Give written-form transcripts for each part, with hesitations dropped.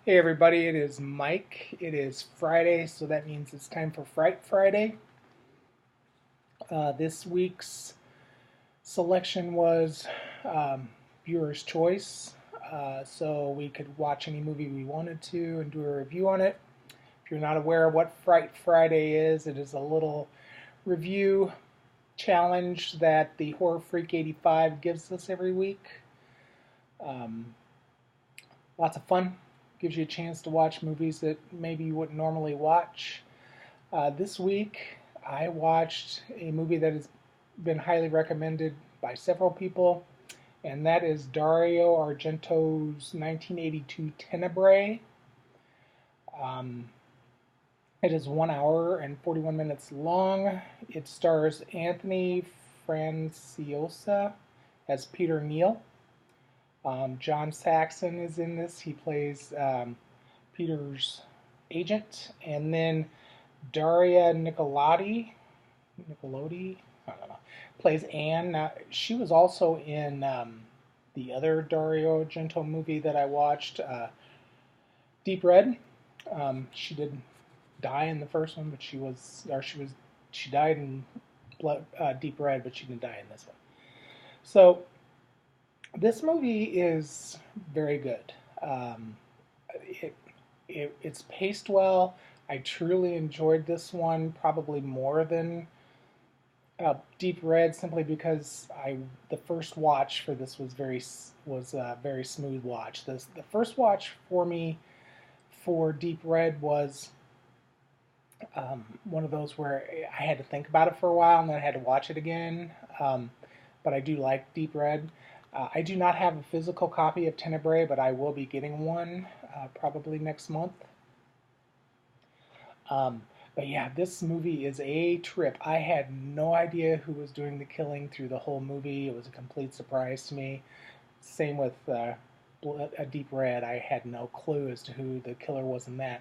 Hey everybody, it is Mike. It is Friday, so that means it's time for Fright Friday. This week's selection was um, viewer's choice, so we could watch any movie we wanted to and do a review on it. If you're not aware of what Fright Friday is, it is a little review challenge that the Horror Freak 85 gives us every week. Um, Lots of fun. Gives you a chance to watch movies that maybe you wouldn't normally watch. This week, I watched a movie that has been highly recommended by several people, and that is Dario Argento's 1982 Tenebrae. Um, it is 1 hour and 41 minutes long. It stars Anthony Franciosa as Peter Neal. John Saxon is in this. He plays Peter's agent. And then Daria Nicolodi, I don't know, plays Anne. Now, she was also in the other Dario Argento movie that I watched, Deep Red. She did die in the first one, but she died in Deep Red, but she didn't die in this one. So this movie is very good. It, it's paced well. I truly enjoyed this one probably more than Deep Red, simply because the first watch for this was a very smooth watch. The first watch for me for Deep Red was one of those where I had to think about it for a while and then I had to watch it again. But I do like Deep Red. I do not have a physical copy of Tenebrae, but I will be getting one probably next month. Um, but yeah, this movie is a trip. I had no idea who was doing the killing through the whole movie. It was a complete surprise to me. Same with A Deep Red. I had no clue as to who the killer was in that.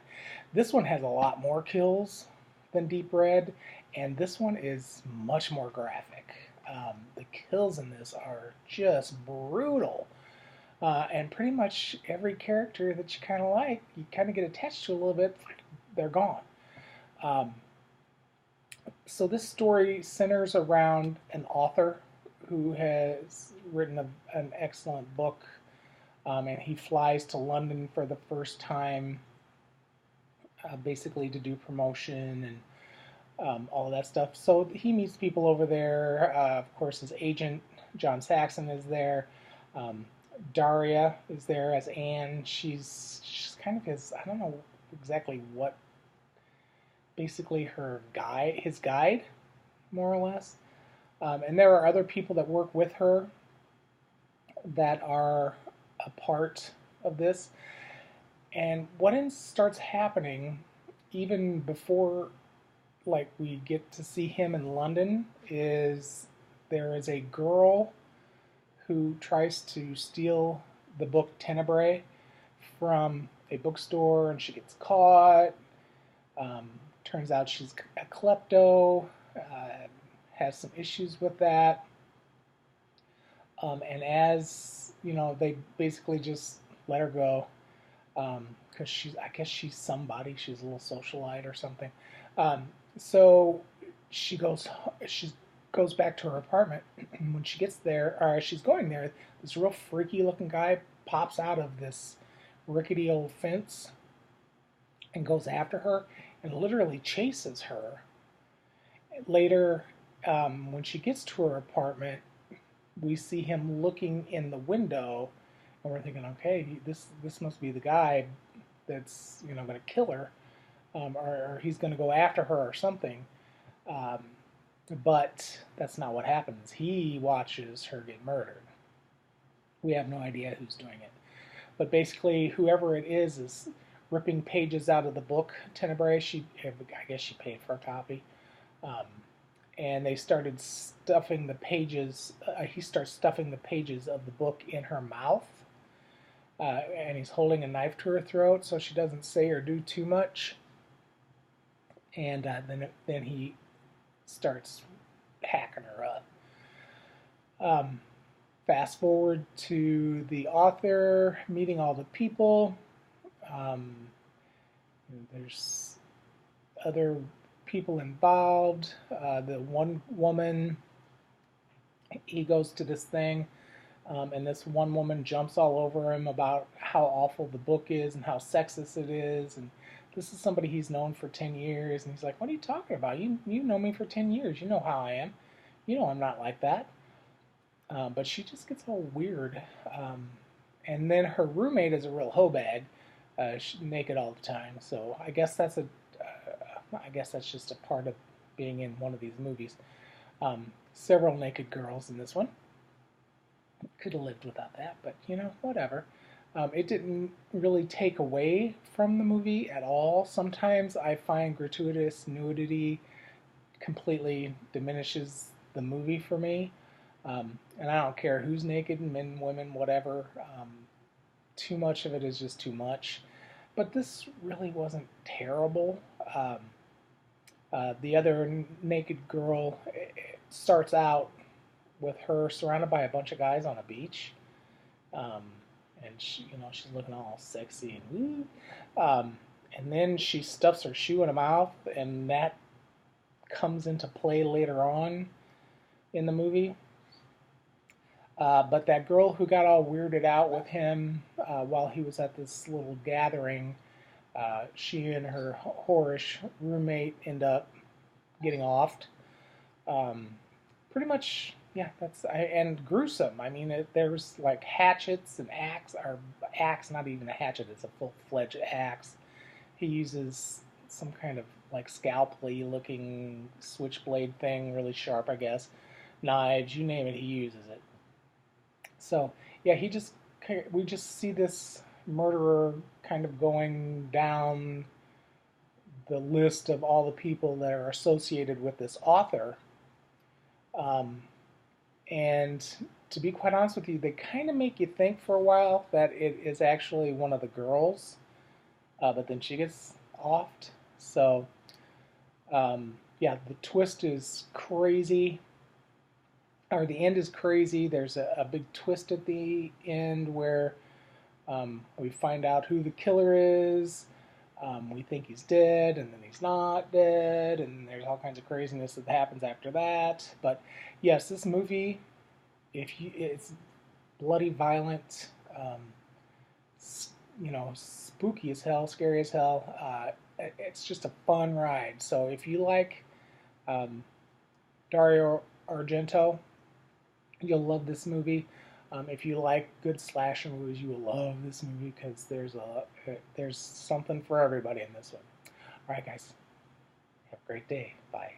This one has a lot more kills than Deep Red, and this one is much more graphic. The kills in this are just brutal. And pretty much every character that you kind of like, you kind of get attached to a little bit, they're gone. Um, so this story centers around an author who has written an excellent book, and he flies to London for the first time, basically to do promotion and all of that stuff. So he meets people over there. Of course, his agent John Saxon is there. Um, Daria is there as Anne. She's kind of his, I don't know exactly what, basically his guide, more or less. And there are other people that work with her that are a part of this. And what starts happening, even before like we get to see him in London, is there is a girl who tries to steal the book Tenebrae from a bookstore, and she gets caught. Um, Turns out she's a klepto, has some issues with that. And as you know, they basically just let her go because I guess she's somebody. She's a little socialite or something. Um, so she goes, she goes back to her apartment. When she gets there, or she's going there, this real freaky looking guy pops out of this rickety old fence and goes after her and literally chases her. Later, when she gets to her apartment, we see him looking in the window, and we're thinking, okay, this must be the guy that's going to kill her, or he's going to go after her or something. Um, but that's not what happens. He watches her get murdered. We have no idea who's doing it, but basically, whoever it is ripping pages out of the book Tenebrae. I guess she paid for a copy. Um, and they started stuffing the pages. He starts stuffing the pages of the book in her mouth, and he's holding a knife to her throat so she doesn't say or do too much. And then he starts hacking her up. Um, Fast forward to the author meeting all the people. Um, there's other people involved. The one woman, he goes to this thing, and this one woman jumps all over him about how awful the book is and how sexist it is. And this is somebody he's known for 10 years. And he's like, what are you talking about? You know me for 10 years. You know how I am. You know I'm not like that. But she just gets all weird. And then her roommate is a real hoe bag, naked all the time. So I guess that's just a part of being in one of these movies. Several naked girls in this one. Could have lived without that, but whatever. It didn't really take away from the movie at all. Sometimes I find gratuitous nudity completely diminishes the movie for me. And I don't care who's naked, men, women, whatever. Too much of it is just too much. But this really wasn't terrible. The other naked girl starts out with her surrounded by a bunch of guys on a beach, um, and she's looking all sexy and woo. And then she stuffs her shoe in her mouth, and that comes into play later on in the movie. But that girl who got all weirded out with him while he was at this little gathering, she and her whorish roommate end up getting offed. Pretty much, yeah. And gruesome. I mean, there's like hatchets and axe, not even a hatchet. It's a full-fledged axe. He uses some kind of like scalpely looking switchblade thing, really sharp, I guess. Knives, you name it, he uses it. So yeah, we just see this murderer kind of going down the list of all the people that are associated with this author. Um, and to be quite honest with you, they kind of make you think for a while that it is actually one of the girls, but then she gets offed. So yeah, the twist is crazy, or the end is crazy. There's a big twist at the end where we find out who the killer is. We think he's dead, and then he's not dead, and there's all kinds of craziness that happens after that. But yes, this movie, it's bloody, violent, spooky as hell, scary as hell. It's just a fun ride. So if you like Dario Argento, you'll love this movie. If you like good slasher movies, you will love this movie because there's something for everybody in this one. All right, guys, have a great day. Bye.